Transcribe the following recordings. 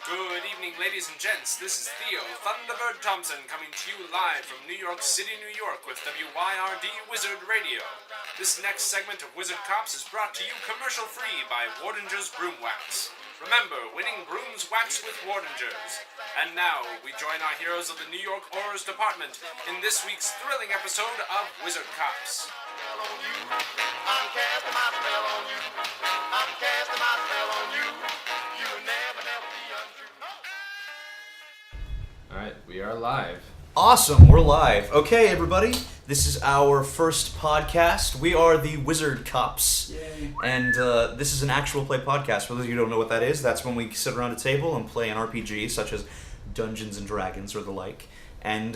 Good evening, ladies and gents. This is Theo Thunderbird Thompson coming to you live from New York City, New York with WYRD Wizard Radio. This next segment of Wizard Cops is brought to you commercial-free by Wardinger's Broom Wax. Remember, winning brooms wax with Wardingers. And now, we join our heroes of the New York Horrors Department in this week's thrilling episode of Wizard Cops. I'm casting my spell on you. I'm casting my spell on you. You'll never be untrue. Alright, we are live. Awesome, we're live. Okay, everybody, this is our first podcast. We are the Wizard Cops. Yay. And this is an actual play podcast. For those of you who don't know what that is, that's when we sit around a table and play an RPG, such as Dungeons and Dragons or the like. And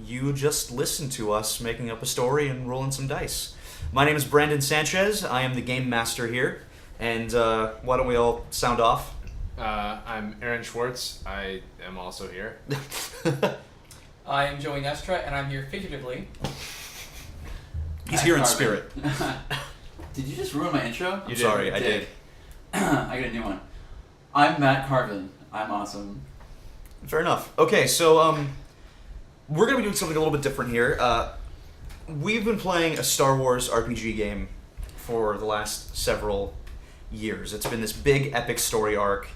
you just listen to us making up a story and rolling some dice. My name is Brandon Sanchez. I am the game master here. And why don't we all sound off? I'm Aaron Schwartz. I am also here. I am Joey Nestra, and I'm here figuratively. He's here in spirit. Did you just ruin my intro? I'm sorry, I did. I got a new one. I'm Matt Carvin. I'm awesome. Fair enough. Okay, so we're going to be doing something a little bit different here. We've been playing a Star Wars RPG game for the last several years. It's been this big, epic story arc.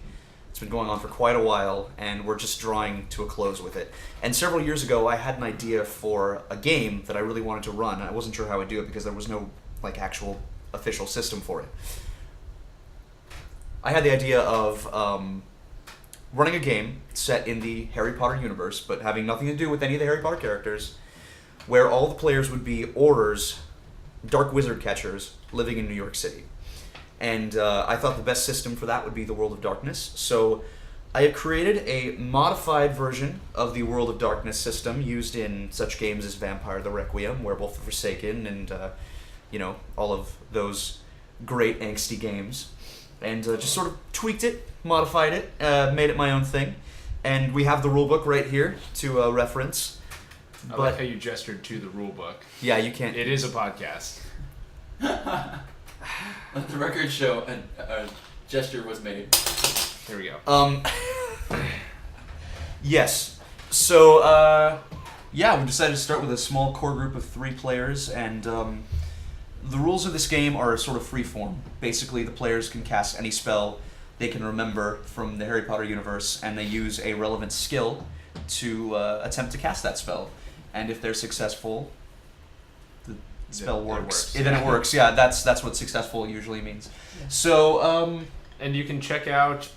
It's been going on for quite a while, and we're just drawing to a close with it. And several years ago, I had an idea for a game that I really wanted to run. I wasn't sure how I'd do it because there was no actual official system for it. I had the idea of running a game set in the Harry Potter universe, but having nothing to do with any of the Harry Potter characters, where all the players would be Orders, dark wizard catchers, living in New York City. And I thought the best system for that would be the World of Darkness. So I have created a modified version of the World of Darkness system used in such games as Vampire the Requiem, Werewolf the Forsaken, and all of those great angsty games. And just sort of tweaked it, modified it, made it my own thing. And we have the rulebook right here to reference. I like how you gestured to the rule book. Yeah, you can't. It is a podcast. Let the record show a gesture was made. Here we go. Yes. So, we decided to start with a small core group of 3 players, and the rules of this game are sort of freeform. Basically, the players can cast any spell they can remember from the Harry Potter universe, and they use a relevant skill to attempt to cast that spell. And if they're successful, the spell works. Then it works. Yeah, that's what successful usually means. Yeah. So, and you can check out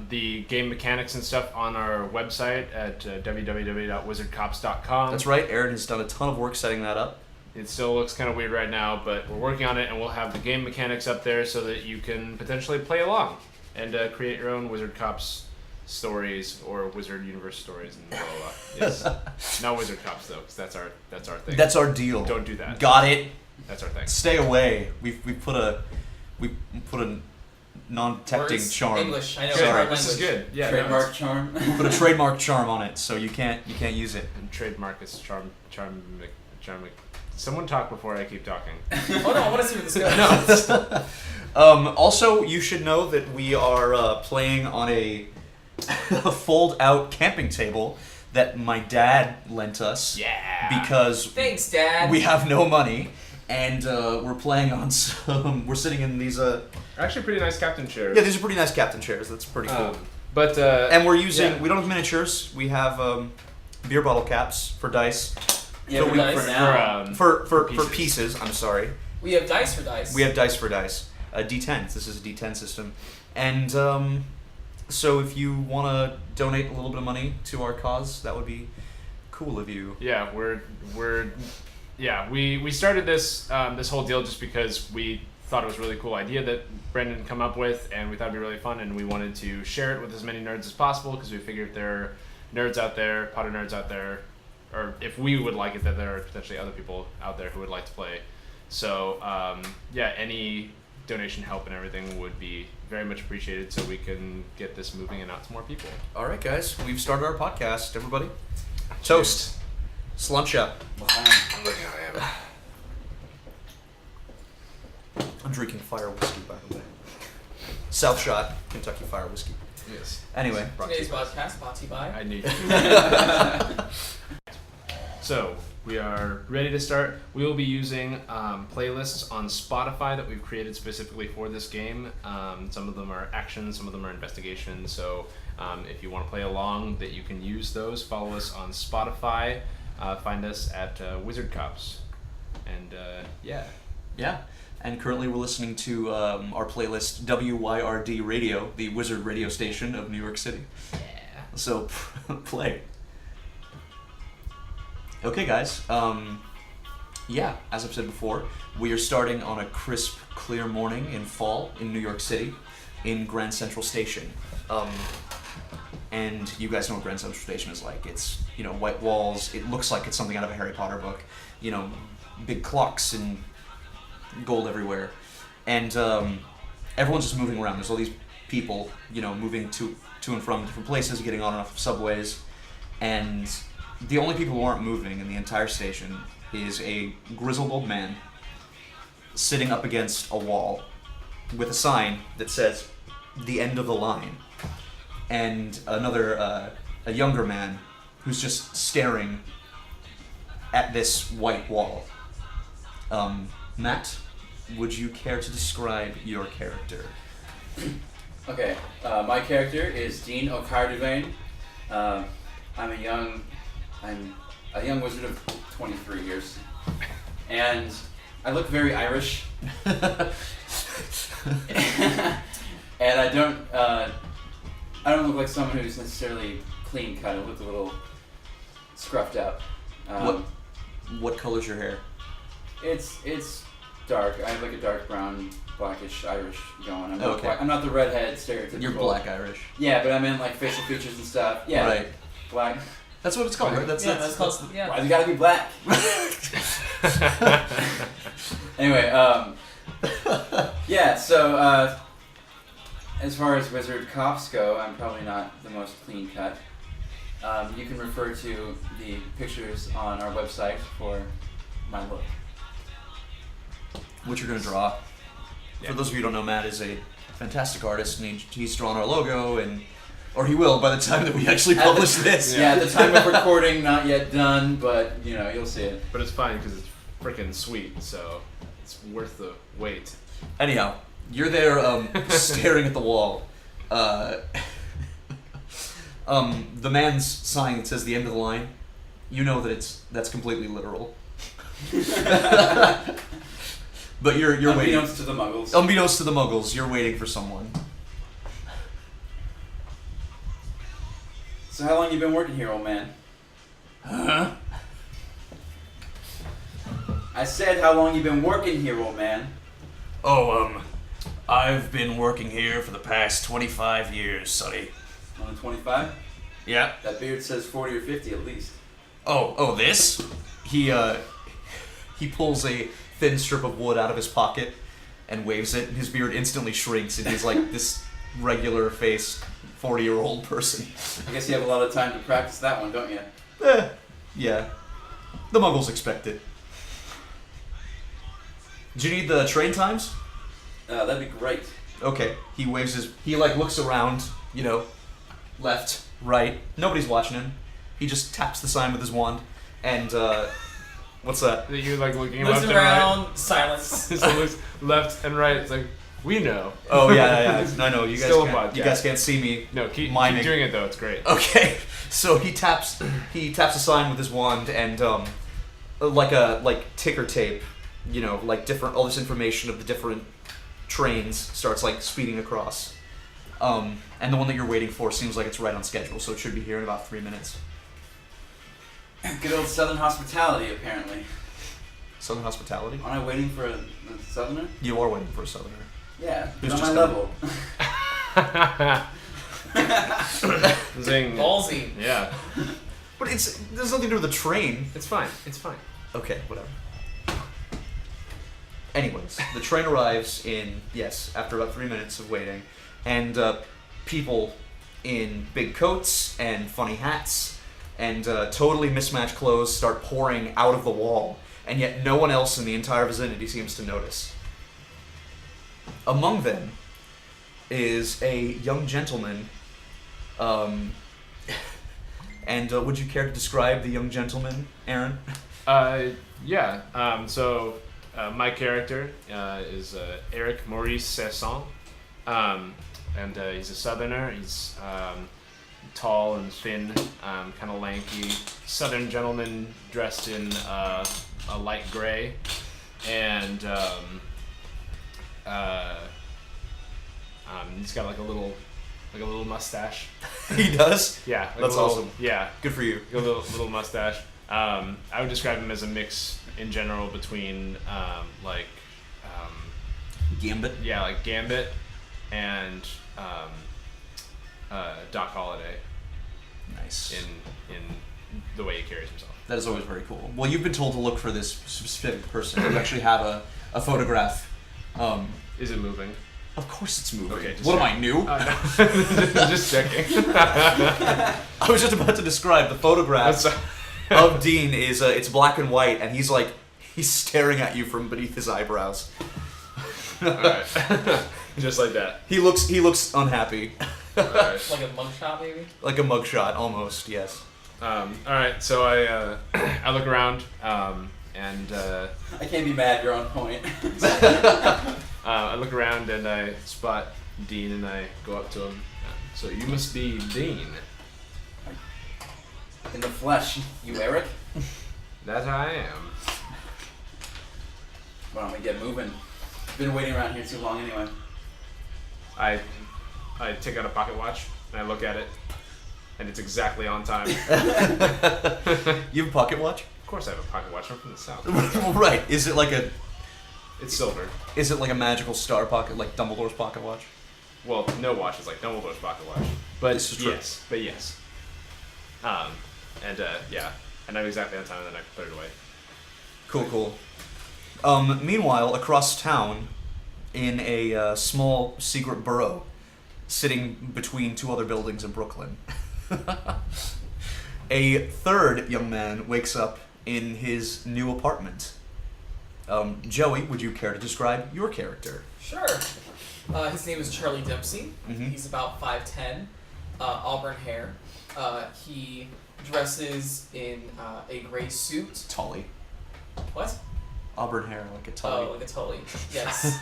the game mechanics and stuff on our website at www.wizardcops.com. That's right. Aaron has done a ton of work setting that up. It still looks kind of weird right now, but we're working on it, and we'll have the game mechanics up there so that you can potentially play along and create your own Wizard Cops stories or Wizard Universe stories and blah blah blah. Yes. Not Wizard Cops though, because that's our thing. That's our deal. Don't do that. Got it. That's our thing. Stay away. We put a non-detecting charm. English. I know. Sorry. This is good. Yeah. Trademark charm. Put a trademark charm on it, so you can't use it. And trademark is charm. Someone talk before I keep talking. Oh no, I want to see where this goes. No. Also, you should know that we are playing on a fold-out camping table that my dad lent us. Yeah. Because Thanks, Dad. we have no money, and we're playing on some. We're sitting in these. Actually, pretty nice captain chairs. Yeah, these are pretty nice captain chairs. That's pretty cool. But and we're using. yeah. We don't have miniatures. We have beer bottle caps for dice. Yeah, So for, we- now. for now. For pieces. pieces. I'm sorry. We have dice for dice. We have dice for dice. D10s. This is a D10 system, and so if you want to donate a little bit of money to our cause, that would be cool of you. Yeah, we started this this whole deal just because we thought it was a really cool idea that Brendan come up with, and we thought it'd be really fun, and we wanted to share it with as many nerds as possible because we figured there are nerds out there, Potter nerds out there, or if we would like it, that there are potentially other people out there who would like to play. So any donation help and everything would be very much appreciated so we can get this moving and out to more people. All right, guys, we've started our podcast. Everybody, toast, slunsha. I'm drinking fire whiskey, by the way. South Shot, Kentucky Fire Whiskey. Yes. Anyway. Today's podcast brought to you by. I need. So we are ready to start. We will be using playlists on Spotify that we've created specifically for this game. Some of them are action, some of them are investigation. So if you want to play along, that you can use those. Follow us on Spotify. Find us at Wizard Cops. And yeah. Yeah. And currently we're listening to our playlist WYRD Radio, the Wizard radio station of New York City. Yeah. So play. Okay, guys. Yeah, as I've said before, we are starting on a crisp, clear morning in fall in New York City, in Grand Central Station. And you guys know what Grand Central Station is like. It's, white walls. It looks like it's something out of a Harry Potter book. Big clocks and gold everywhere. And everyone's just moving around. There's all these people, moving to and from different places, getting on and off of subways. And the only people who aren't moving in the entire station is a grizzled old man sitting up against a wall with a sign that says, "The end of the line." And another, a younger man who's just staring at this white wall. Matt, would you care to describe your character? Okay, my character is Dean O'Carvin. I'm a young wizard of 23 years, and I look very Irish. And I don't look like someone who's necessarily clean cut. I look a little scruffed up. What color's your hair? It's dark. I have like a dark brown, blackish Irish going. I'm not Okay. I'm not the redhead stereotypical. You're black Irish. Yeah, but I mean like facial features and stuff. Yeah. Right. Black. That's what it's called, right? That's called. Yeah. Why's it gotta be black? Anyway, yeah. So as far as wizard cops go, I'm probably not the most clean cut. You can refer to the pictures on our website for my look. What you're going to draw. Yeah. For those of you who don't know, Matt is a fantastic artist, and he's drawn our logo, or he will by the time that we actually publish this. Yeah, at the time of recording, not yet done, but you'll see it. But it's fine because it's freaking sweet, so it's worth the wait. Anyhow, you're there staring at the wall. The man's sign that says "the end of the line," you know that's completely literal. But you're waiting. Unbeknownst to the Muggles. Unbeknownst to the Muggles, you're waiting for someone. So how long you been working here, old man? Huh? I said how long you been working here, old man? Oh, I've been working here for the past 25 years, Sonny. Only 25? Yeah. That beard says 40 or 50 at least. Oh, this? He pulls a thin strip of wood out of his pocket and waves it, and his beard instantly shrinks, and he's like this regular-faced 40-year-old person. I guess you have a lot of time to practice that one, don't you? Yeah. The Muggles expect it. Do you need the train times? That'd be great. Okay. He waves he looks around, left, right. Nobody's watching him. He just taps the sign with his wand, and, what's that? That you're looking Looks left around, and right. silence. So it looks left and right. It's like, we know. Oh, yeah. I know. You Still a guys podcast. you guys can't see me. No, keep miming. doing it though. It's great. Okay. So he taps a sign with his wand, and like ticker tape, different, all this information of the different trains starts speeding across. And the one that you're waiting for seems like it's right on schedule, so it should be here in about 3 minutes. Good old Southern hospitality, apparently. Southern hospitality? Aren't I waiting for a Southerner? You are waiting for a Southerner. Yeah, Who's he's on just my coming? level. Zing. Ballsy. Yeah. But there's nothing to do with the train. It's fine. It's fine. Okay, whatever. Anyways, the train arrives after about 3 minutes of waiting, and people in big coats and funny hats and totally mismatched clothes start pouring out of the wall, and yet no one else in the entire vicinity seems to notice. Among them is a young gentleman And would you care to describe the young gentleman, Aaron? Yeah. My character is Eric Maurice Saint-Saens, and he's a Southerner. He's tall and thin, kind of lanky, Southern gentleman dressed in a light gray, and he's got like a little mustache. He does? Yeah, like That's awesome. Yeah, Good for you. a little mustache. I would describe him as a mix in general between Gambit? yeah, like Gambit and Doc Holliday Nice. in the way he carries himself. That is always very cool. Well, you've been told to look for this specific person. You actually have a photograph. Is it moving? Of course it's moving. Okay, just what am I, checking. new? No. Just checking. I was just about to describe the photograph That's- of Dean is it's black and white, and he's staring at you from beneath his eyebrows. Alright. Just like that. He looks unhappy. Alright. Like a mugshot, maybe? Like a mugshot, almost, yes. Alright, so I look around, and I can't be mad. You're on point. I look around and I spot Dean and I go up to him. So you must be Dean. In the flesh, you Eric. That I am. Why don't we get moving? Been waiting around here too long anyway. I take out a pocket watch and I look at it, and it's exactly on time. You have a pocket watch? Of course I have a pocket watch. I'm from the south. Right. Is it like It's silver. a magical star pocket, like Dumbledore's pocket watch? Well, no watch is like Dumbledore's pocket watch. But This is true. yes. Yeah. And I'm exactly on time, and then I put it away. Cool. Meanwhile, across town, in a small secret borough, sitting between two other buildings in Brooklyn, a third young man wakes up in his new apartment. Joey, would you care to describe your character? Sure. His name is Charlie Dempsey. Mhm. He's about 5'10", auburn hair. He dresses in a gray suit. Tully. What? Auburn hair, like a Tully. Oh, like a Tully. Yes.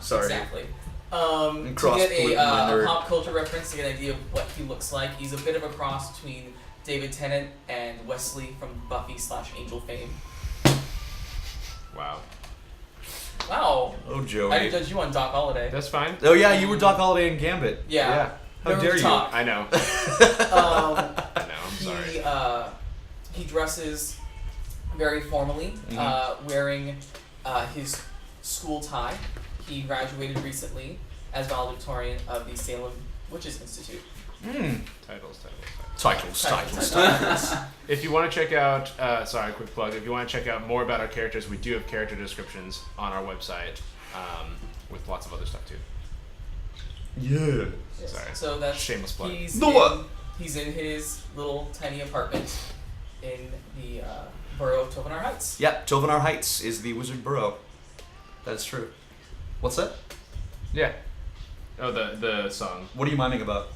Sorry. Exactly. To cross get with my a nerd. pop culture reference, to get an idea of what he looks like, he's a bit of a cross between David Tennant and Wesley from Buffy/Angel fame. Wow. Wow. Oh, Joey. I didn't judge you on Doc Holliday. That's fine. Oh yeah, you were Doc Holliday and Gambit. Yeah. How Never dare you? talk. I know. Um, I know. I'm sorry. he dresses very formally, wearing his school tie. He graduated recently as valedictorian of the Salem Witches Institute. Titles. Titles. If you want to check out, quick plug. If you want to check out more about our characters, we do have character descriptions on our website, with lots of other stuff too. Yeah. Yes. Sorry. So that's Shameless plug. He's in his little tiny apartment in the borough of Tovenar Heights. Yep, Tovenar Heights is the wizard borough. That is true. What's that? Yeah. Oh, the song. What are you miming about?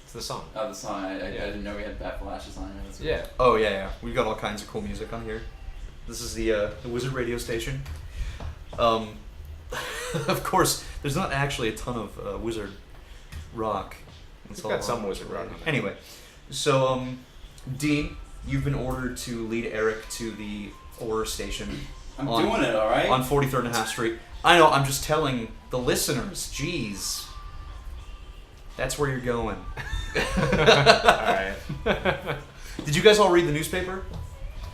It's the song. Oh, the song. I didn't know we had Bat Flashes on here. That's Yeah. Oh yeah. We've got all kinds of cool music on here. This is the Wizard radio station. Of course, there's not actually a ton of Wizard rock. It's got some Wizard rock on there. Anyway, so Dean, you've been ordered to lead Eric to the horror station. I'm doing it, all right. On 43rd and a half Street. I know. I'm just telling the listeners. Jeez. That's where you're going. Alright. Did you guys all read the newspaper?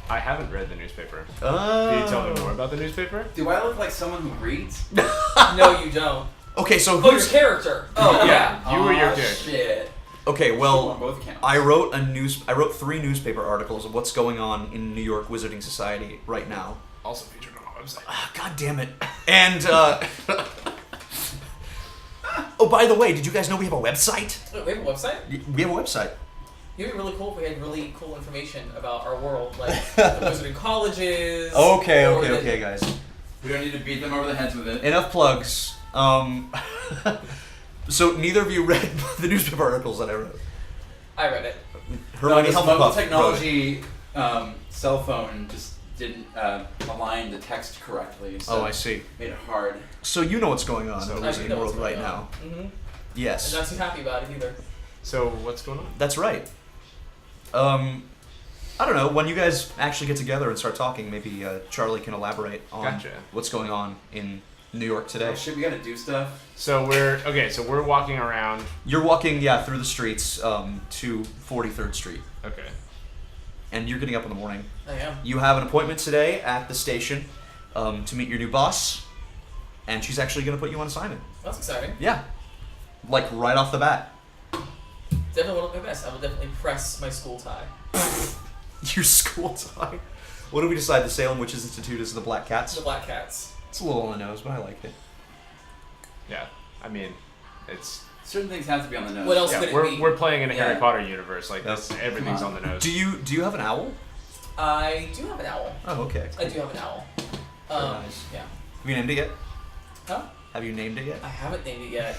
I haven't read the newspaper. Can you tell me more about the newspaper? Do I look like someone who reads? No, you don't. Okay, so Oh, your who's... character. Oh, yeah. You were your Aw, character. Shit. Okay, On well, both accounts. I wrote 3 newspaper articles of what's going on in New York Wizarding Society right now. Also featured on our website. God damn it. And, oh, by the way, did you guys know we have a website? Wait, we have a website? We have a website. It'd be really cool if we had really cool information about our world, like the wizarding colleges. Okay, or the- okay, guys. We don't need to beat them over the heads with it. Enough plugs. So neither of you read the newspaper articles that I wrote. I read it. Hermione this mobile Hufflepuff wrote it. technology cell phone just didn't align the text correctly. So Oh, I see. made it hard. So you know what's going on in the I Wizarding know what's world right going now. on. Mm-hmm. Yes. I'm not too happy about it either. So what's going on? That's right. I don't know. When you guys actually get together and start talking, maybe Charlie can elaborate on Gotcha. what's going on in New York today. Oh, shit, we gotta do stuff. So we're walking around. You're walking, through the streets to 43rd Street, Okay. and you're getting up in the morning. I am. You have an appointment today at the station to meet your new boss, and she's actually going to put you on assignment. That's exciting. Yeah, like right off the bat. Definitely one of my best. I will definitely press my school tie. Your school tie. What did we decide? The Salem Witches Institute is the Black Cats. The Black Cats. It's a little on the nose, but I like it. Yeah. I mean, it's Certain things have to be on the nose. What else yeah. could it We're be? we're playing in a Yeah. Harry Potter universe. Like Yes. this, everything's Come on on. the nose. Do you have an owl? I do have an owl. Oh, okay. I do have an owl. Very nice. Yeah. Have you named it yet? Huh? Have you named it yet? I haven't named it yet.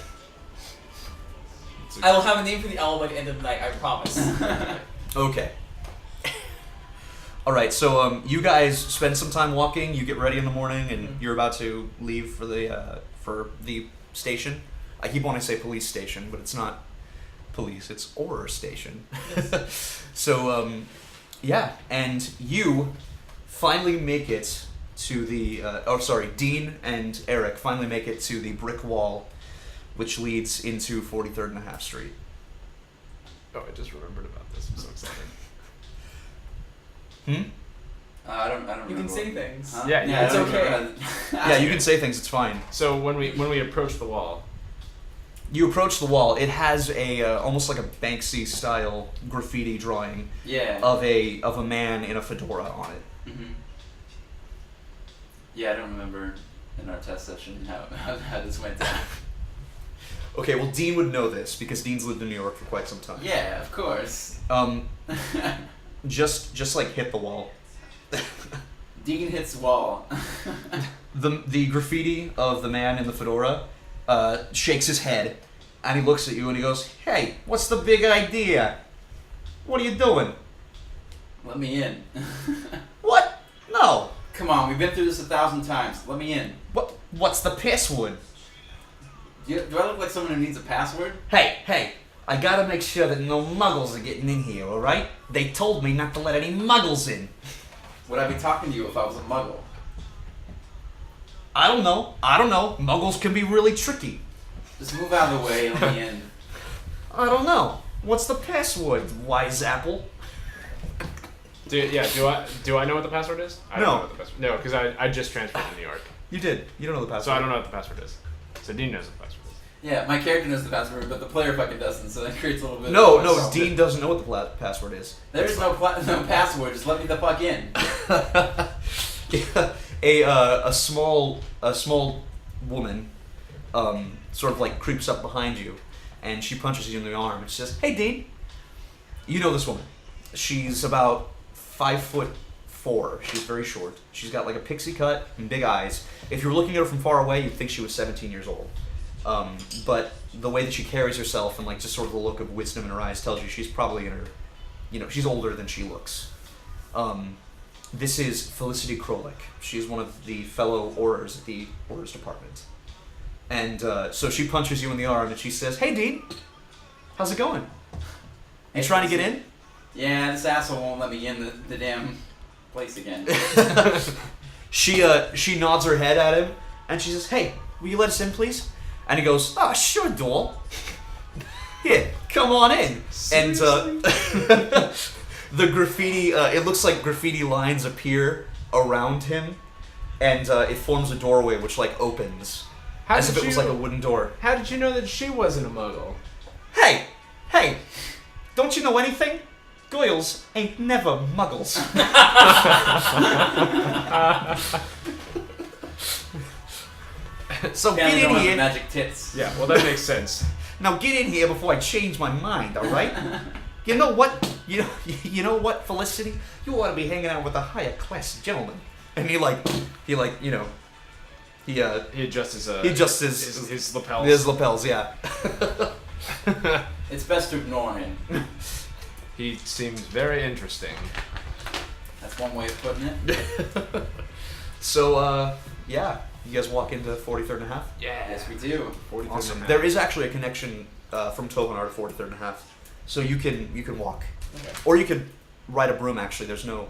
It's a- I will have a name for the owl by the end of the night, I promise. Okay. All right. So you guys spend some time walking. You get ready in the morning, and Mhm. you're about to leave for the station. I keep wanting to say police station, but it's not police. It's Auror Station. So yeah, and you finally make it to the. Dean and Eric finally make it to the brick wall, which leads into 43rd and a half Street. Oh, I just remembered about this. I'm so excited. I don't remember. You can say what- things. Huh? Yeah, I it's don't okay. remember. Yeah, you can say things. It's fine. So when we approach the wall, You approach the wall. It has a almost like a Banksy style graffiti drawing Yeah. of a man in a fedora on it. hmm Yeah, I don't remember in our test session how this went down. Okay, well Dean would know this because Dean's lived in New York for quite some time. Yeah, of course. Just like hit the wall. Dean hits wall. The graffiti of the man in the fedora shakes his head, and he looks at you and he goes, "Hey, what's the big idea? What are you doing? Let me in. What? No. Come on, we've been through this 1,000 times. Let me in. What's the password? Do I look like someone who needs a password? Hey, I gotta make sure that no muggles are getting in here, alright? They told me not to let any muggles in. Would I be talking to you if I was a muggle? I don't know. Muggles can be really tricky. Just move out of the way and let me in. I don't know. What's the password, wise apple? do I know what the password is? I No. don't know what the password. No, because I just transferred to New York, You did. You don't know the password. so I don't know what the password is. So Dean knows what the password is. Yeah, my character knows the password, but the player fucking doesn't, so that creates a little bit No, of no, Dean doesn't know what the password is. There is no password, just let me the fuck in. a small woman sort of like creeps up behind you, and she punches you in the arm and she says, "Hey Dean." You know this woman. She's about 5'4". She's very short. She's got like a pixie cut and big eyes. If you were looking at her from far away, you'd think she was 17 years old. But the way that she carries herself and like just sort of the look of wisdom in her eyes tells you she's probably in her, she's older than she looks. This is Felicity Krolik. She's one of the fellow Aurors at the Aurors department. And so she punches you in the arm and she says, "Hey Dean, how's it going? You trying to get in?" Yeah, this asshole won't let me in the damn place again. She nods her head at him and she says, "Hey, will you let us in, please?" And he goes, "Oh, sure, doll. Here, come on in." And the graffiti, it looks like graffiti lines appear around him, and it forms a doorway which like opens as if it was like a wooden door. How did you know that she wasn't a muggle? Hey, don't you know anything? Goyles ain't never muggles. So Apparently get in don't have here. magic tits. Yeah, well that makes sense. Now get in here before I change my mind, all right? You know what? You know what, Felicity? You ought to be hanging out with a higher class gentleman. And he He adjusts his his lapels. His lapels, yeah. It's best to ignore him. He seems very interesting. That's one way of putting it. So, yeah, you guys walk into 43rd and a half. Yeah. Yes, we do. 43rd Awesome. and a half. There is actually a connection from Tovanar to 43rd and a half, so you can walk, Okay. or you could ride a broom. Actually, there's no.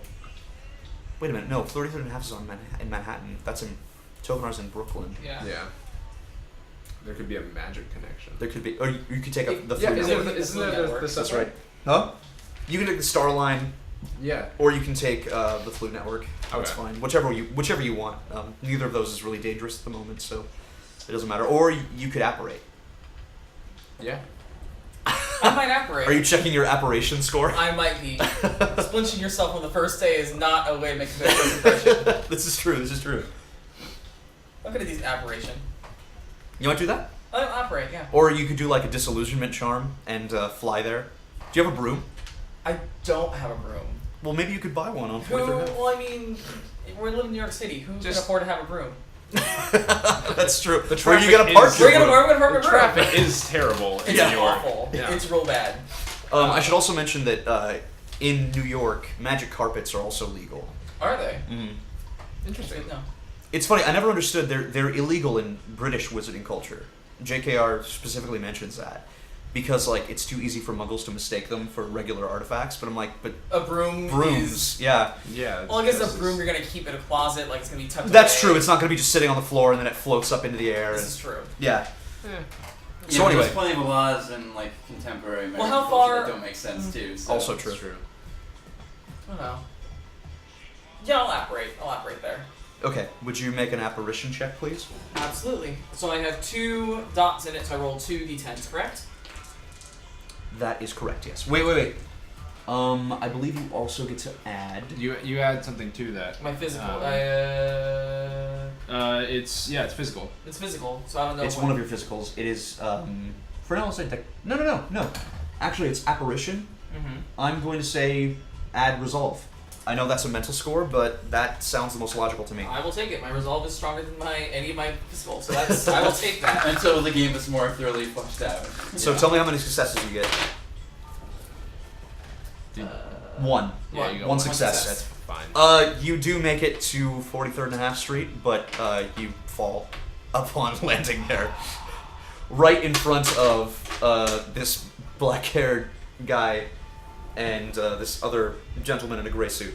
Wait a minute, no, 43rd and a half is in Manhattan. That's in Tovanar's in Brooklyn. Yeah. Yeah. There could be a magic connection. There could be, or you could take the Yeah, Fleet isn't Network. there the That's subway? right. Huh? You can take the Star Line, Yeah. or you can take the Fleet Network. That's Okay. fine. Whichever you want. Neither of those is really dangerous at the moment, so it doesn't matter. Or you could apparate. Yeah. I might apparate. Are you checking your apparation score? I might be. Splinching yourself on the first day is not a way to make a good first impression. This is true. This is true. Look at these apparation. You want to do that? I'll apparate, yeah. Or you could do like a disillusionment charm and fly there. Do you have a broom? I don't have a broom. Well, maybe you could buy one on Who? 43rd. Well, I mean, we're living in New York City. Who can Just- afford to have a broom? That's true. The Where are you traffic gonna park is- your We're gonna broom? park a broom. Traffic is terrible in It's New York. awful. Yeah. It's real bad. I should also mention that in New York, magic carpets are also legal. Are they? Interesting. No. It's funny. I never understood they're illegal in British wizarding culture. JKR specifically mentions that because like it's too easy for Muggles to mistake them for regular artifacts. But I'm like, but A broom. brooms, Is, yeah. Yeah. well, I guess this a broom is- you're gonna keep in a closet, like it's gonna be tucked That's away. true. It's not going to be just sitting on the floor and then it floats up into the air. This And, is true. yeah. Yeah. Yeah, So but anyway. there's plenty of laws in like contemporary American Well, how culture far- that don't make sense too. So. Also That's true. true. I don't know. Yeah, I'll apparate. I'll apparate there. Okay. Would you make an apparition check, please? Absolutely. So I have 2 dots in it, so I roll 2 d10s, correct? That is correct. Yes. Wait. I believe you also get to add. You add something to that. My physical. It's physical. It's physical, so I don't know. It's one of your physicals. It is. For now, I'll say. No. Actually, it's apparition. Mm-hmm. I'm going to say add resolve. I know that's a mental score, but that sounds the most logical to me. I will take it. My resolve is stronger than any of my physical, so that's I will take that. Until the game is more thoroughly fleshed out. So tell me how many successes you get. One. Yeah, you got One success. That's fine. You do make it to 43rd and a half Street, but you fall upon landing there. Right in front of this black-haired guy and this other gentleman in a gray suit.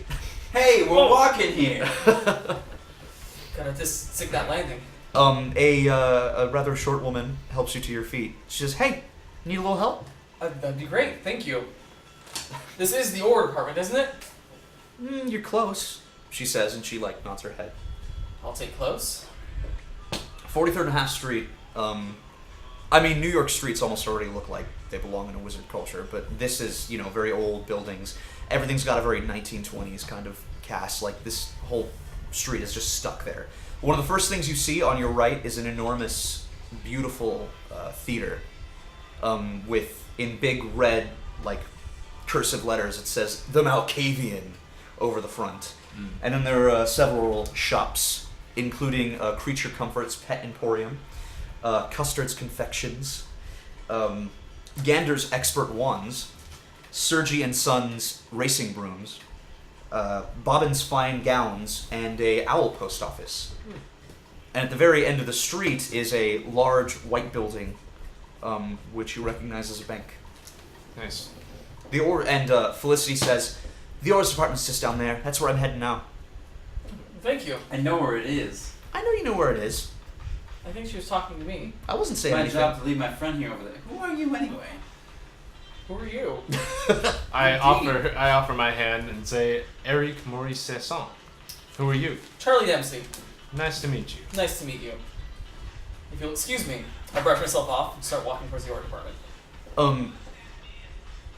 Hey, we're walking here. Gotta just stick that landing. A rather short woman helps you to your feet. She says, "Hey, need a little help?" That'd be great. Thank you. This is the order department, isn't it? You're close, she says, and she nods her head. I'll take close. 43rd and a half Street. New York streets almost already look like they belong in a wizard culture, but this is, very old buildings. Everything's got a very 1920s kind of cast. Like, this whole street is just stuck there. One of the first things you see on your right is an enormous, beautiful theater with, in big red, cursive letters, it says, "The Malkavian," over the front. And then there are several shops, including Creature Comforts Pet Emporium, Custard's Confections, Gander's Expert Wands, Sergi and Sons Racing Brooms, Bobbin's Fine Gowns, and a owl post office. And at the very end of the street is a large white building, which you recognize as a bank. Nice. Felicity says, "The orders department's just down there. That's where I'm heading now." Thank you. I know where it is. I know you know where it is. I think she was talking to me. I wasn't saying My anything. job to leave my friend here over there. Who are you anyway? Who are you? I offer my hand and say, Eric Maurice Saint-Saens. Who are you? Charlie Dempsey. Nice to meet you. Nice to meet you. If you'll excuse me, I brush myself off and start walking towards the order department.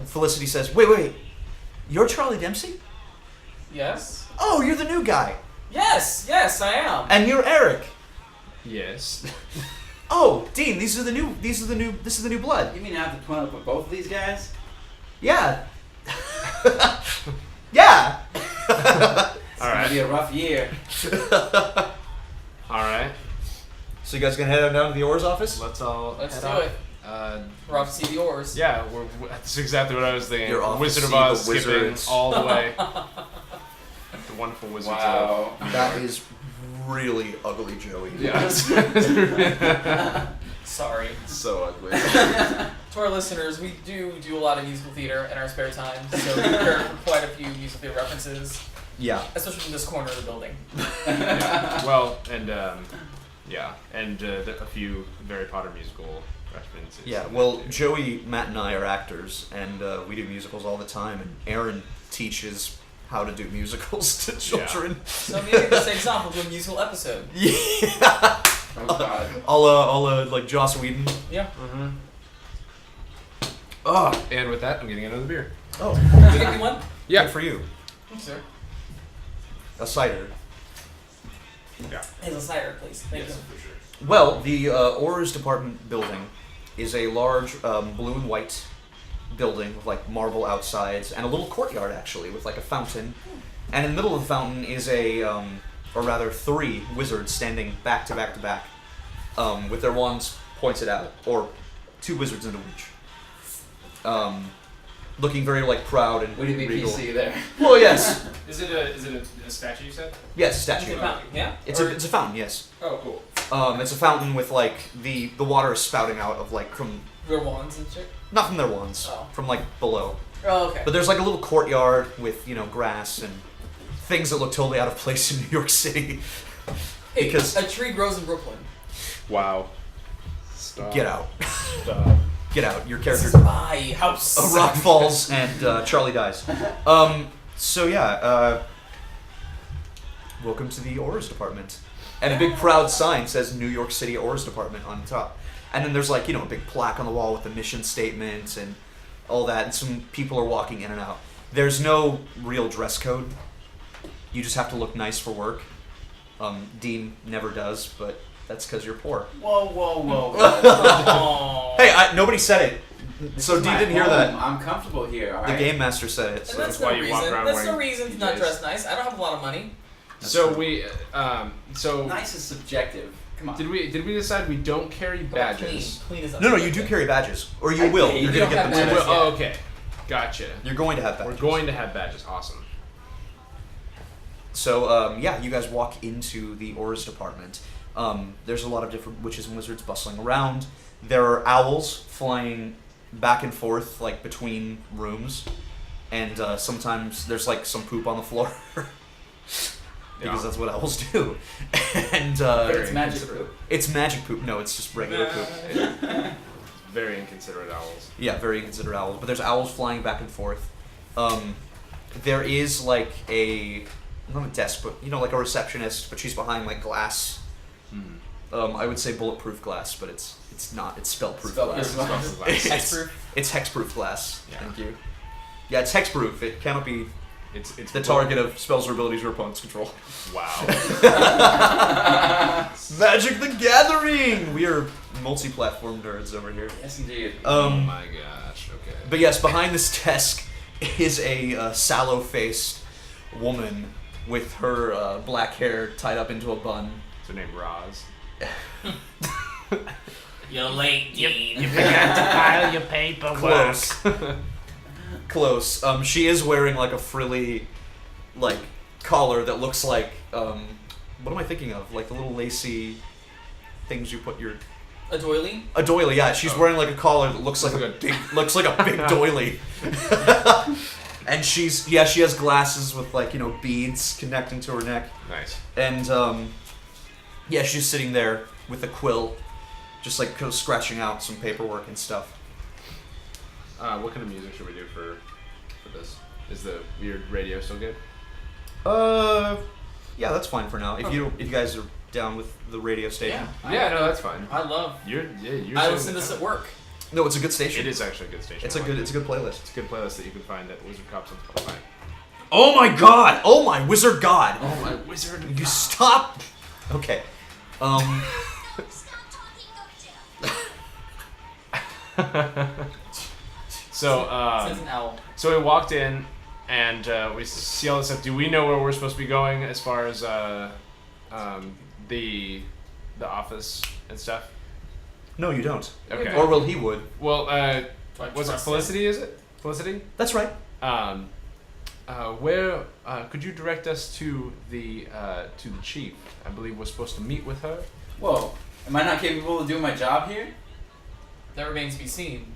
Felicity says, wait, you're Charlie Dempsey? Yes? Oh, you're the new guy. Yes, I am. And you're Eric. Yes. Oh, Dean, this is the new blood. You mean I have to put up with both of these guys? Yeah. Yeah. It's gonna Alright. be a rough year. Alright. So you guys gonna head on down to the Oars office? Let's all Let's head do out. it. We're off to see the oars. Yeah, that's exactly what I was thinking. You're off to Wizard of see Oz the skipping wizards. all the way. The wonderful wizards. Wow. That is really ugly, Joey. Yeah. Sorry. So ugly. To our listeners, we do a lot of musical theater in our spare time, so we prepared for quite a few musical theater references, Yeah. especially from this corner of the building. Well, and a few Harry Potter musical references. Yeah, well, Joey, Matt, and I are actors, and we do musicals all the time, and Aaron teaches how to do musicals to children. So maybe this example will do a musical episode. Yeah. Oh god. I'll like Joss Whedon. Yeah. Mm-hmm. Oh. And with that, I'm getting another beer. Oh. Can you get me one? Yeah. Good for you. Thanks, sir. A cider. Yeah. Hazel cider, please. Thank Yes, you. for sure. Well, the Oars Department building is a large blue and white building with like marble outsides and a little courtyard actually with like a fountain. And in the middle of the fountain is or rather 3 wizards standing back to back to back with their wands pointed out, or 2 wizards into each. Looking very like proud and Would it be regal. PC there? Well, yes. Is it a statue you said? Yes, It's statue. a fountain, yeah? It's a fountain, yes. Oh, cool. It's a fountain with like the water is spouting out of like from Their wands and shit? not from their wands, Oh. from like below. Oh, okay. But there's like a little courtyard with, grass and things that look totally out of place in New York City. Hey, because- a tree grows in Brooklyn. Wow. Stop. Get out. Stop. Get out. Your This character is my house. a rock falls and Charlie dies. So yeah, welcome to the Oars Department. And a big proud sign says New York City Oars Department on top. And then there's like, a big plaque on the wall with the mission statement and all that, and some people are walking in and out. There's no real dress code. You just have to look nice for work. Dean never does, but that's because you're poor. Whoa, whoa, whoa. Oh. Hey, Nobody said it. So Dean My didn't hear home. that. I'm comfortable here, The alright? game master said it. And So. that's why no you walk reason. around That's no wearing reason to not PJs. dress nice. I don't have a lot of money. That's So true. we, Nice is subjective. Come on. did we decide we don't carry badges? Clean is No, you do carry badges, or you I will. paid. You're You gonna don't get them have today. badges. Oh, okay. Gotcha. You're going to have badges. We're going to have badges. Awesome. So you guys walk into the Oars Department. There's a lot of different witches and wizards bustling around. There are owls flying back and forth like between rooms, and sometimes there's like some poop on the floor. Because that's what owls do. And But it's magic poop. it's magic poop. No, it's just regular poop. Very inconsiderate owls. Yeah, very inconsiderate owls. But there's owls flying back and forth. There is like not a desk, but like a receptionist, but she's behind like glass. I would say bulletproof glass, but it's not. It's spell-proof Spell-proof glass. glass. It's hexproof glass. Yeah. Thank you. Yeah, it's hexproof. It cannot be It's the target of spells or abilities your opponents control. Wow. Magic the Gathering! We are multi-platform nerds over here. Yes, indeed. Oh my gosh. Okay. But yes, behind this desk is a sallow-faced woman with her black hair tied up into a bun. Is her name Roz? You're late, Dean. You forgot to file your paperwork. Close. Close. She is wearing like a frilly, like, collar that looks like, what am I thinking of? Like the little lacy things you put your... A doily? A doily, yeah. She's wearing like a collar that looks like looks like a big doily. And she has glasses with like, beads connecting to her neck. Nice. And she's sitting there with a quill, just like scratching out some paperwork and stuff. What kind of music should we do for this? Is the weird radio still good? Yeah, that's fine for now. If you guys are down with the radio station. Yeah, no, that's fine. I love. You're I so listen to good. this at work. No, it's a good station. It is actually a good station. It's I a like good it. it's a good playlist. It's a good playlist that you can find at Wizard Cops on Spotify. Oh my god! Oh my wizard god! Oh my wizard! You stop. Okay. So Says an owl. so we walked in and we see all this stuff. Do we know where we're supposed to be going as far as the the office and stuff? No, you don't. Okay. Or well, he would. Well, Do I was it trust Felicity? Is it Felicity? That's right. Where could you direct us to the chief? I believe we're supposed to meet with her. Whoa, am I not capable of doing my job here? That remains to be seen.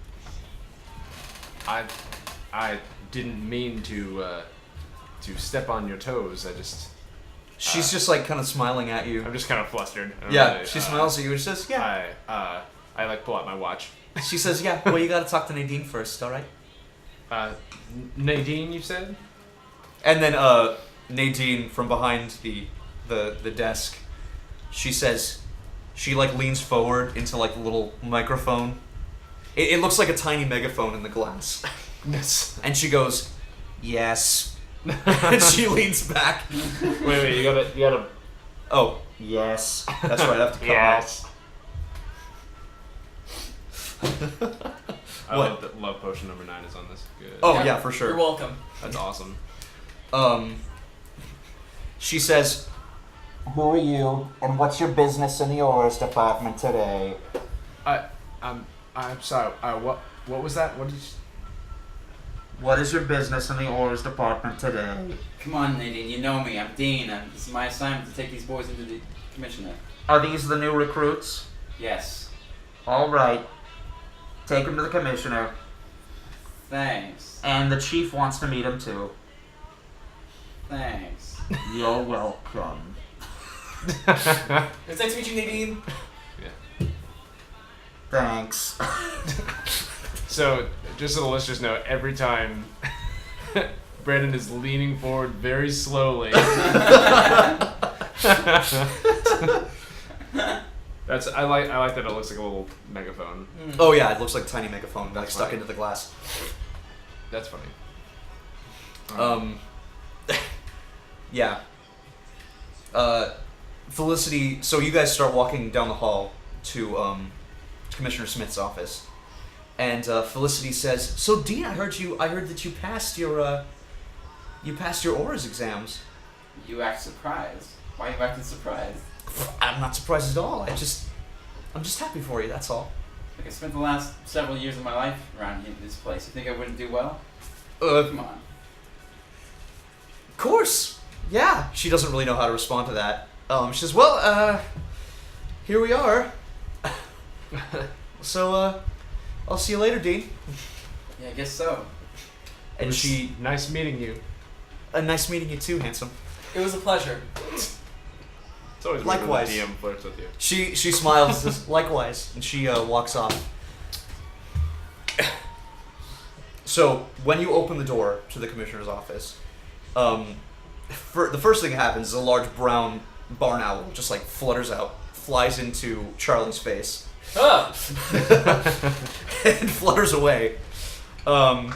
I didn't mean to step on your toes. She's just like kind of smiling at you. I'm just kind of flustered. I don't Yeah, really, she smiles at you and says, "Yeah." I like pull out my watch. She says, "Yeah. Well, you got to talk to Nadine first, all right?" Nadine, you said? And then Nadine from behind the desk, she says, she like leans forward into like the little microphone. It looks like a tiny megaphone in the glass. Yes. And she goes, "Yes." And she leans back. Wait, you gotta. Oh, yes. That's right. I have to come Yes. I What? love that Love Potion number 9 is on this. Good. Oh yeah, for sure. You're welcome. That's awesome. She says, Who are you, and what's your business in the Oars department today? I'm sorry. What was that? What did you? What is your business in the Oars department today? Come on, Nadine, you know me. I'm Dean. This is my assignment to take these boys into the commissioner. Are these the new recruits? Yes. All right. Take them to the commissioner. Thanks. And the chief wants to meet him too. Thanks. You're welcome. It's nice to meet you, Nadine. Thanks. So, just so the listeners know, every time Brandon is leaning forward very slowly. I like that it looks like a little megaphone. "Oh yeah, it looks like a tiny megaphone like stuck into the glass." That's funny. Yeah. Felicity. So you guys start walking down the hall to Commissioner Smith's office, and Felicity says, "So Dean, I heard that you passed your Oars exams." You act surprised. Why are you acting surprised? I'm not surprised at all. I'm just happy for you. That's all. Like, I spent the last several years of my life around here in this place. You think I wouldn't do well? Come on. Of course. Yeah. She doesn't really know how to respond to that. She says, "Well, here we are. So, I'll see you later, Dean." Yeah, I guess so. And she, Nice meeting you. "Nice meeting you too, handsome." It was a pleasure. It's always weird when Likewise. the DM flirts with you. She smiles and says, "Likewise," and she walks off. So when you open the door to the commissioner's office, the first thing that happens is a large brown barn owl just like flutters out, flies into Charlie's face, Ah! and flutters away. And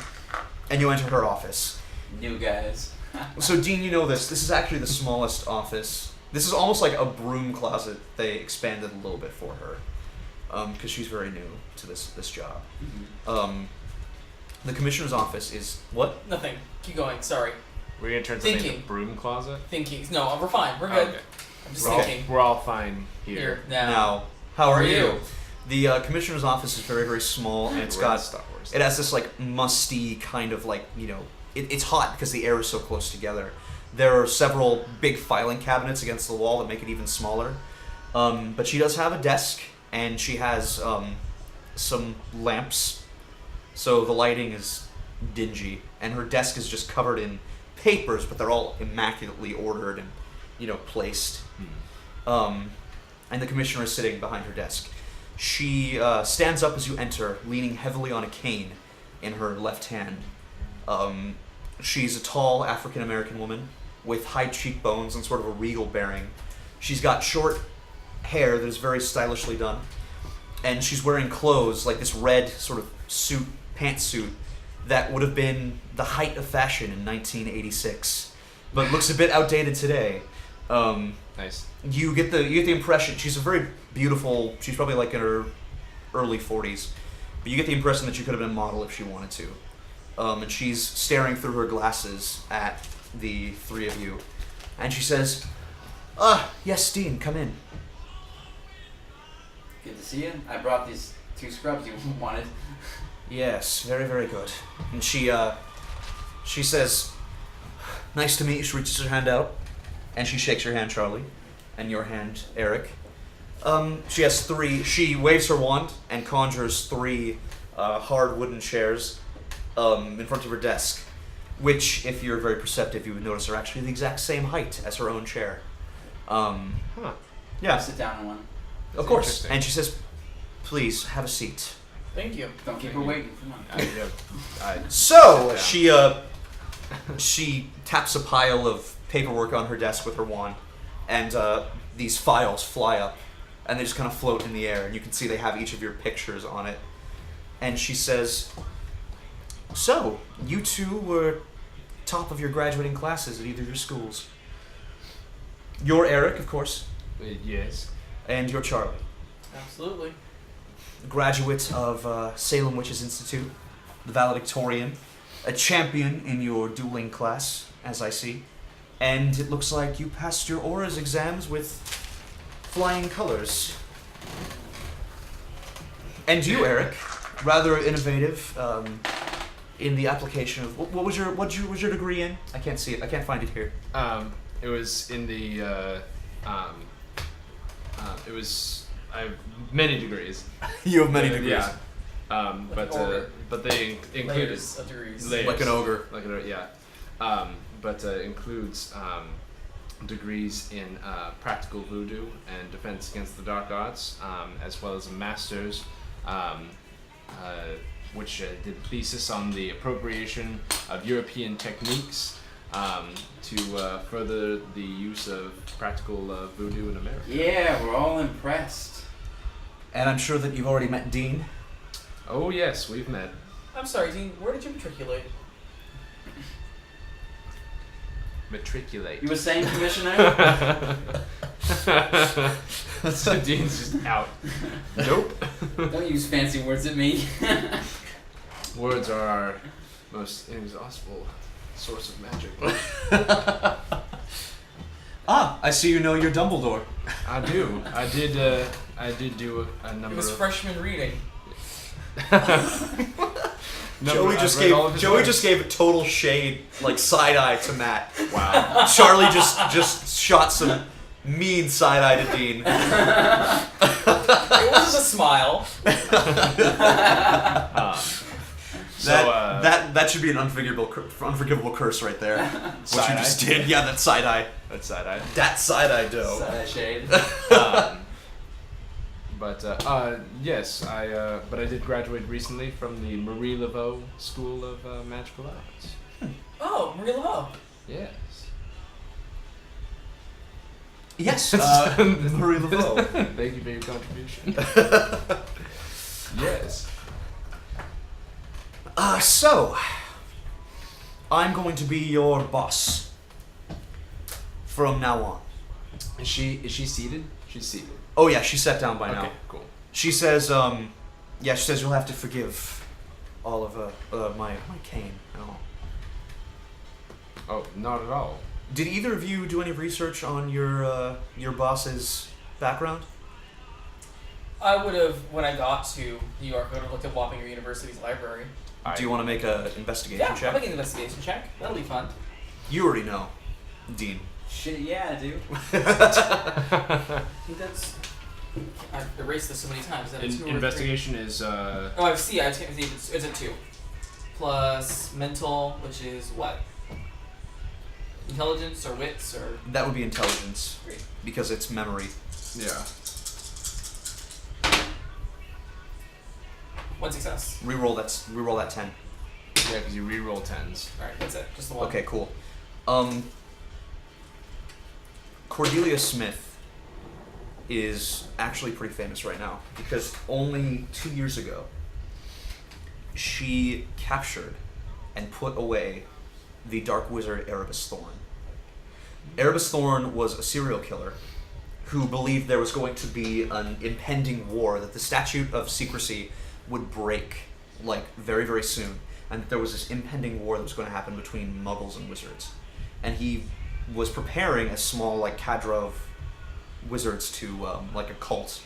you enter her office. New guys. So Dean, you know this. This is actually the smallest office. This is almost like a broom closet. They expanded a little bit for her, because she's very new to this job. The commissioner's office is what? Nothing. Keep going. Sorry. We're gonna turn something into a Thinking. broom closet. Thinking. No, we're fine. We're good. Okay. I'm just We're all, thinking. we're all fine here. Here now. Now, how are How are you? you? The commissioner's office is very, very small, and it's We're in got Star Wars. it has this like musty kind of like it's hot because the air is so close together. There are several big filing cabinets against the wall that make it even smaller. But she does have a desk, and she has some lamps, so the lighting is dingy, and her desk is just covered in papers, but they're all immaculately ordered and placed. And the commissioner is sitting behind her desk. She stands up as you enter, leaning heavily on a cane in her left hand. She's a tall African-American woman with high cheekbones and sort of a regal bearing. She's got short hair that is very stylishly done, and she's wearing clothes like this red sort of pantsuit that would have been the height of fashion in 1986, but looks a bit outdated today. Nice. You get the impression she's a very beautiful. She's probably like in her early 40s, but you get the impression that she could have been a model if she wanted to. And she's staring through her glasses at the three of you, and she says, "Yes, Dean, come in." Good to see you. I brought these 2 scrubs you wanted. Yes, very, very good. And she says, "Nice to meet you." She reaches her hand out, and she shakes your hand, Charlie, and your hand, Eric. She has 3. She waves her wand and conjures 3 hard wooden chairs in front of her desk, which, if you're very perceptive, you would notice are actually the exact same height as her own chair. Huh. Yeah, I'll sit down in one. of course. Interesting. And she says, "Please have a seat." Thank you. Don't keep her waiting. Come on. So Yeah. she taps a pile of paperwork on her desk with her wand, and these files fly up, and they just kind of float in the air, and you can see they have each of your pictures on it. And she says, "So you 2 were top of your graduating classes at either of your schools. You're Eric, of course, Yes. and you're Charlie, Absolutely. graduate of Salem Witches Institute, the valedictorian, a champion in your dueling class, as I see. And it looks like you passed your auras exams with flying colors. And you, Eric, rather innovative in the application of what was your degree in? I can't see it. I can't find it here. It was in the. It was. I have many degrees. You have many degrees. Yeah. Like an ogre. But they included Layers of degrees. layers. Like an ogre. Like an ogre, yeah. But includes degrees in practical voodoo and defense against the dark arts, as well as a master's, which did a thesis on the appropriation of European techniques to further the use of practical voodoo in America. Yeah, we're all impressed. And I'm sure that you've already met Dean. Oh yes, we've met. I'm sorry, Dean. Where did you matriculate? Matriculate. You were saying, Commissioner? So Dean's just out. Nope. Don't use fancy words at me. Words are our most inexhaustible source of magic. I see you know your Dumbledore. I do. I did do a number It was of. freshman reading. Joey just gave a total shade, like side eye to Matt. Wow. Charlie just shot some mean side eye to Dean. It wasn't a smile. That should be an unforgivable curse right there. What you Side-eye. just did, yeah, that side eye. That's side eye. That side eye dough. Side shade. Yes, but I did graduate recently from the Marie Laveau School of Magical Arts. Oh, Marie Laveau. Yes. Yes, Marie Laveau. Thank you for your contribution. Yes. So, I'm going to be your boss from now on. Is she seated? She's seated. Oh yeah, she sat down by Okay, now. cool. She says, she says you'll have to forgive all of my cane and all. Oh, not at all. Did either of you do any research on your boss's background? I would have, when I got to New York, I would have looked at Wappinger University's library. Do you want to make an investigation Yeah, check? I'll make an investigation check. That'll be fun. You already know, Dean. Shit, yeah, I do. I think that's... I've erased this so many times. Is that a 2 or a 3? Investigation is Oh, I see. It's a 2. Plus mental, which is what? Intelligence or wits or... That would be intelligence, Great. because it's memory. yeah. 1 success. Reroll that 10. Yeah, because you re-roll tens. Alright, that's it. Just the 1. Okay, cool. Cordelia Smith is actually pretty famous right now because only 2 years ago she captured and put away the dark wizard Erebus Thorn. Erebus Thorn was a serial killer who believed there was going to be an impending war, that the statute of secrecy would break like very, very soon, and that there was this impending war that was going to happen between muggles and wizards. And he was preparing a small like cadre of wizards to like a cult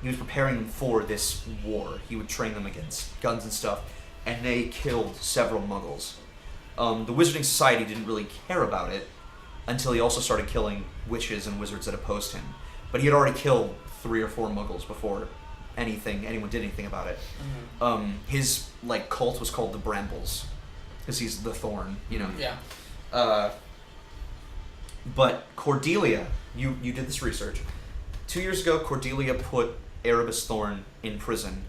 He was preparing them for this war. He would train them against guns and stuff, and they killed several Muggles. The Wizarding Society didn't really care about it until he also started killing witches and wizards that opposed him. But he had already killed 3 or 4 Muggles before anyone did anything about it. Mm-hmm. His cult was called the Brambles, because he's the thorn, you know. Yeah. But Cordelia, you did this research. 2 years ago, Cordelia put Erebus Thorn in prison,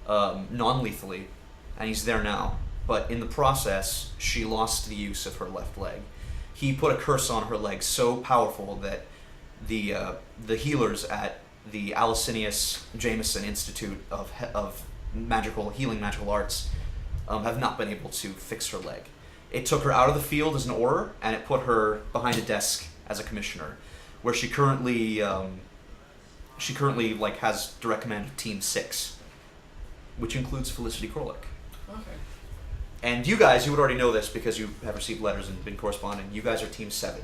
non-lethally, and he's there now. But in the process, she lost the use of her left leg. He put a curse on her leg so powerful that the healers at the Alicinius Jameson Institute of Healing Magical Arts have not been able to fix her leg. It took her out of the field as an Auror, and it put her behind a desk as a commissioner, where she currently has direct command of Team 6, which includes Felicity Corlick. Okay. And you guys, you would already know this because you have received letters and been corresponding. You guys are Team 7.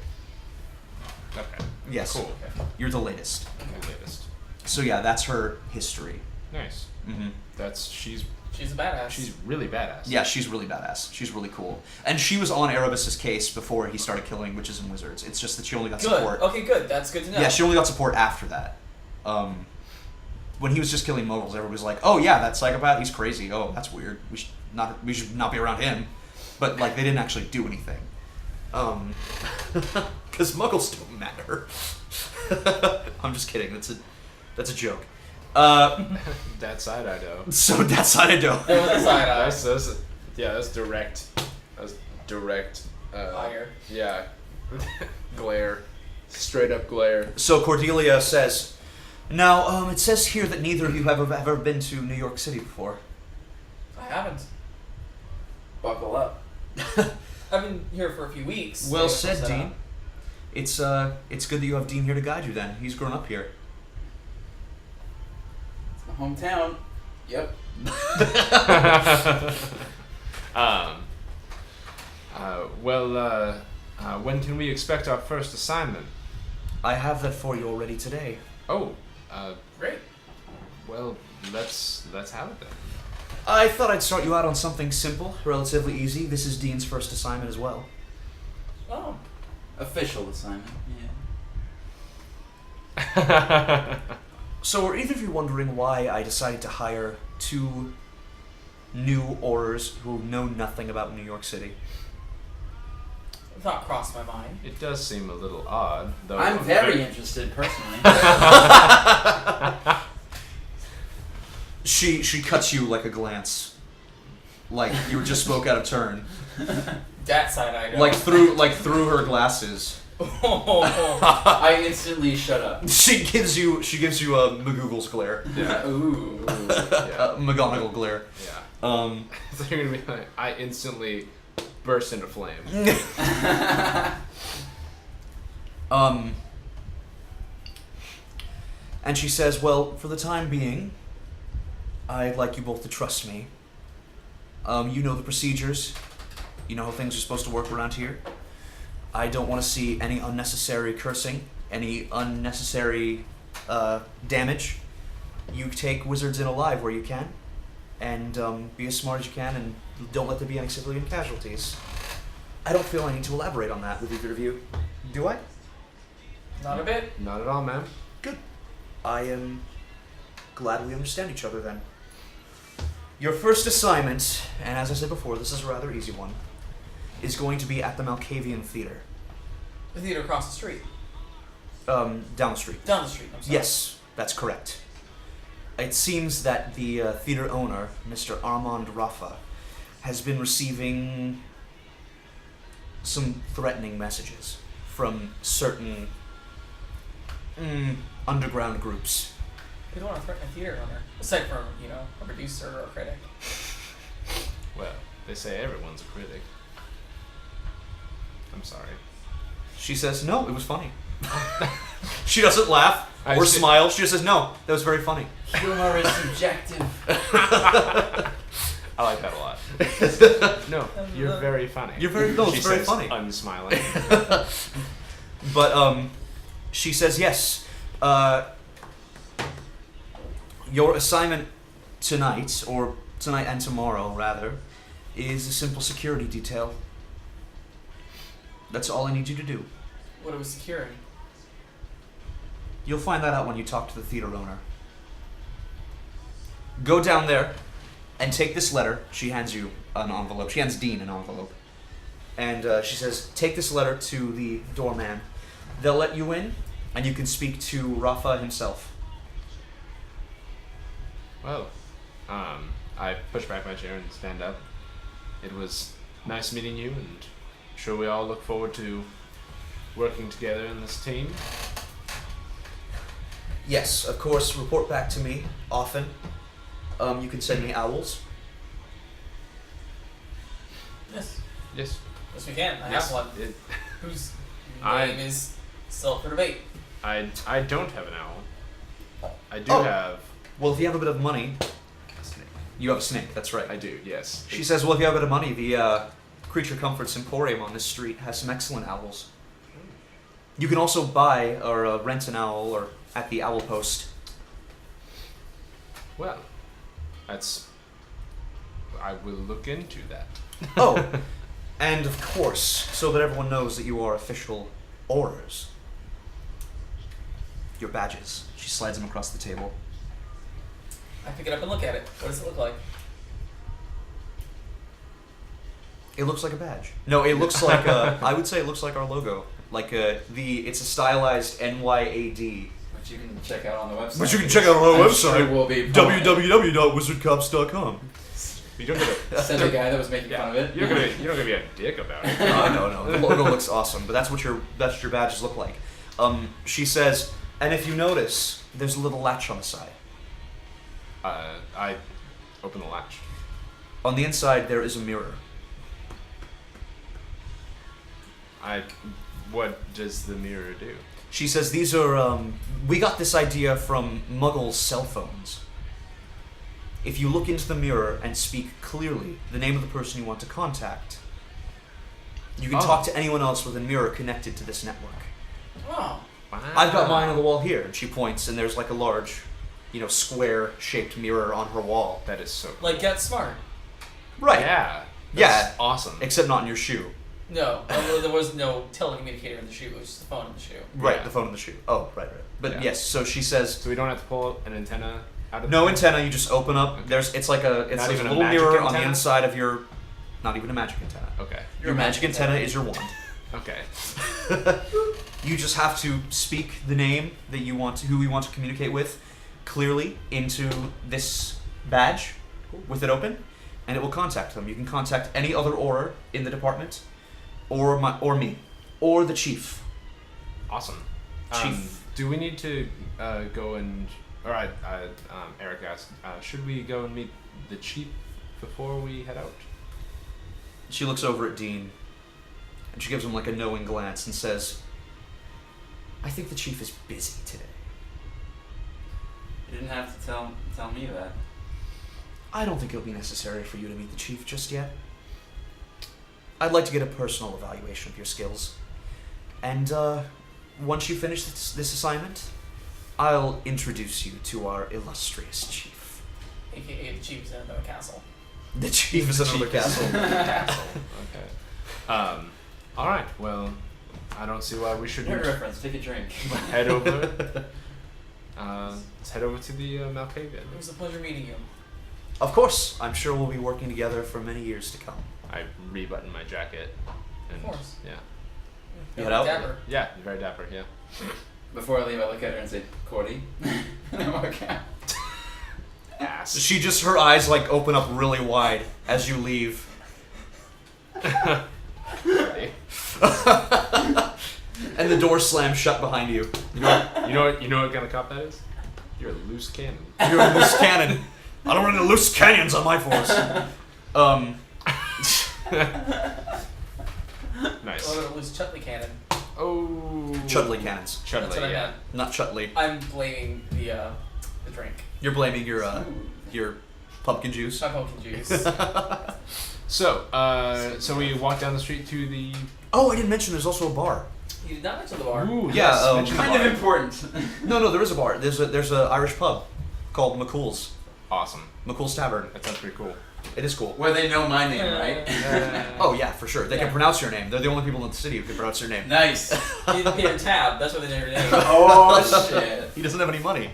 Okay. Yes. Cool. You're the latest. The latest. So yeah, that's her history. Nice. Mm-hmm. She's She's a badass. She's really badass. Yeah, she's really badass. She's really cool. And she was on Erebus's case before he started killing witches and wizards. It's just that she only got good. support. Okay, good. That's good to know. Yeah, she only got support after that. When he was just killing Muggles, everybody was like, "Oh yeah, that psychopath, he's crazy. Oh, that's weird. We should not be around him." But they didn't actually do anything. Because Muggles don't matter. I'm just kidding. That's a joke. That side I know. So that side I know. Over the side eye. That's direct. That's direct. Fire. Yeah. Glare. Straight up glare. So Cordelia says, "Now, it says here that neither of you have ever been to New York City before." I haven't. Buckle up. I've been here for a few weeks. Well Staying said, set Dean. up. It's good that you have Dean here to guide you. Then he's grown up here. It's my hometown. Yep. When can we expect our first assignment? I have that for you already today. Oh, Great. well, let's have it then. I thought I'd start you out on something simple, relatively easy. This is Dean's first assignment as well. Oh. Official assignment. Yeah. So are either of you wondering why I decided to hire 2 new Aurors who know nothing about New York City? The thought crossed my mind. It does seem a little odd, though. I'm very interested personally. She cuts you like a glance, like you just spoke out of turn, That side I know. like through her glasses. I instantly shut up. She gives you a McGoogle's glare, Yeah. Ooh. Yeah. McGonagall glare. Yeah. So you're gonna be like, I instantly burst into flame. And she says, "Well, for the time being, I'd like you both to trust me. You know the procedures. You know how things are supposed to work around here. I don't want to see any unnecessary cursing, any unnecessary damage. You take wizards in alive where you can, and be as smart as you can, and don't let there be any civilian casualties." I don't feel I need to elaborate on that with either of you. Do I? Not a bit. Not at all, ma'am. Good. I am glad we understand each other then. Your first assignment, and as I said before, this is a rather easy one, is going to be at the Malkavian Theater. The theater across the street. Down the street. Down the street, I'm sorry. Yes, that's correct. It seems that the theater owner, Mr. Armand Rafa, has been receiving some threatening messages from certain underground groups. We don't want to threaten a theater owner. Aside from, a producer or a critic. Well, they say everyone's a critic. I'm sorry. She says, "No, it was funny." She doesn't laugh I or see. smile. She just says, "No, that was very funny." Humor is subjective. I like that a lot. No, you're very funny. You're very no, She it's very says, funny. Unsmiling. But she says yes. Your assignment tonight, or tonight and tomorrow, rather, is a simple security detail. That's all I need you to do. What are we securing? You'll find that out when you talk to the theater owner. Go down there and take this letter. She hands you an envelope. She hands Dean an envelope. And she says, take this letter to the doorman. They'll let you in, and you can speak to Rafa himself. Well, I push back my chair and stand up. It was nice meeting you, and sure we all look forward to working together in this team. Yes, of course, report back to me often. You can send me owls. Yes. Yes. Yes, we can. I Yes, have one. it- Whose I- name is still up for debate. I don't have an owl. I do Oh. have Well, if you have a bit of money, a snake. you have a snake, that's right. I do, yes. She says, well, if you have a bit of money, the Creature Comforts Emporium on this street has some excellent owls. You can also buy or rent an owl or at the Owl Post. Well, I will look into that. Oh, and of course, so that everyone knows that you are official Aurors. Your badges. She slides them across the table. I pick it up and look at it. What does it look like? It looks like a badge. No, it looks like I would say it looks like our logo. Like it's a stylized NYAD. Which you can check out on the website. Which you can check out on our I'm website, Sure will be www.wizardcops.com. You don't get a Said the guy that was making fun of it. you're gonna be a dick about it. No. The logo looks awesome, but that's what your badges look like. She says, and if you notice, there's a little latch on the side. I open the latch. On the inside, there is a mirror. What does the mirror do? She says these are, we got this idea from Muggles' cell phones. If you look into the mirror and speak clearly the name of the person you want to contact, you can talk to anyone else with a mirror connected to this network. Oh. Wow. I've got mine on the wall here, and she points, and there's like a large, square-shaped mirror on her wall. That is so cool. Like Get Smart. Right. Yeah. Yeah. That's awesome. Except not in your shoe. No, although there was no telecommunicator in the shoe. It was just the phone in the shoe. Right, Yeah. the phone in the shoe. Oh, right. But Yeah. yes, so she says, So we don't have to pull an antenna out of no the antenna, you just open up. Okay. It's like a Not even a little magic mirror on the antenna? inside of your, not even a magic antenna. Okay. Your magic antenna is your wand. Okay. You just have to speak the name that you want, who you want to communicate with, clearly into this badge with it open, and it will contact them. You can contact any other Auror in the department, or me, or the chief. Awesome. Chief. Do we need to go and? All right. Eric asked, should we go and meet the chief before we head out? She looks over at Dean, and she gives him like a knowing glance and says, I think the chief is busy today. You didn't have to tell me that. I don't think it'll be necessary for you to meet the chief just yet. I'd like to get a personal evaluation of your skills. And once you finish this assignment, I'll introduce you to our illustrious chief. AKA the chief's in another castle. The chief is another castle. Castle. Okay. All right. Well, I don't see why we shouldn't Word reference. Take a drink. head over. Let's head over to the Malkavian. It was a pleasure meeting you. Of course, I'm sure we'll be working together for many years to come. I rebutton my jacket. And, Of course. Yeah. You head out? Dapper. Yeah. Very dapper. Yeah. Before I leave, I look at her and say, Cordy. And I walk out. Ass. She just, her eyes like open up really wide as you leave. And the door slams shut behind you. You know what kind of cop that is? You're a loose cannon. You're a loose cannon. I don't run into loose cannons on my force. Nice. Oh, a loose Chutley cannon. Oh. Chudley cannons. That's what I yeah. meant. Not Chutley. I'm blaming the drink. You're blaming your pumpkin juice. My pumpkin juice. So we walk down the street to the. Oh, I didn't mention there's also a bar. You did not mention the bar. Ooh, Yeah, yes, mention the Kind bar. of important. No, there is a bar. There's a Irish pub called McCool's. Awesome. McCool's Tavern. That sounds pretty cool. It is cool. Where they know my name, right? Oh yeah, for sure. They can pronounce your name. They're the only people in the city who can pronounce your name. Nice. Peter Tab, that's what they know your name. Oh shit. He doesn't have any money.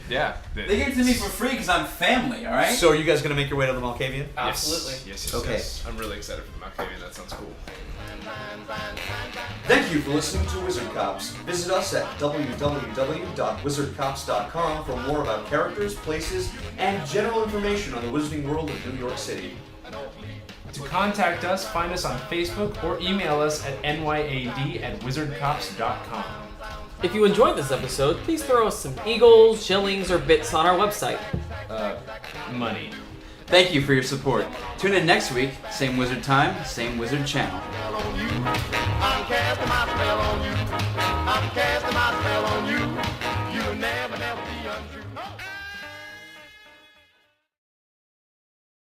Yeah. They give it to me for free because I'm family, all right? So are you guys gonna make your way to the Malkavian? Absolutely. Yes. Okay. Yes. I'm really excited for the Malkavian. That sounds cool. Thank you for listening to Wizard Cops. Visit us at www.wizardcops.com for more about characters, places, and general information on the wizarding world of New York City. To contact us, find us on Facebook or email us at nyad@wizardcops.com. If you enjoyed this episode, please throw us some eagles, shillings, or bits on our website. Money. Thank you for your support. Tune in next week, same wizard time, same wizard channel. I'm casting my spell on you. I'm casting my spell on you.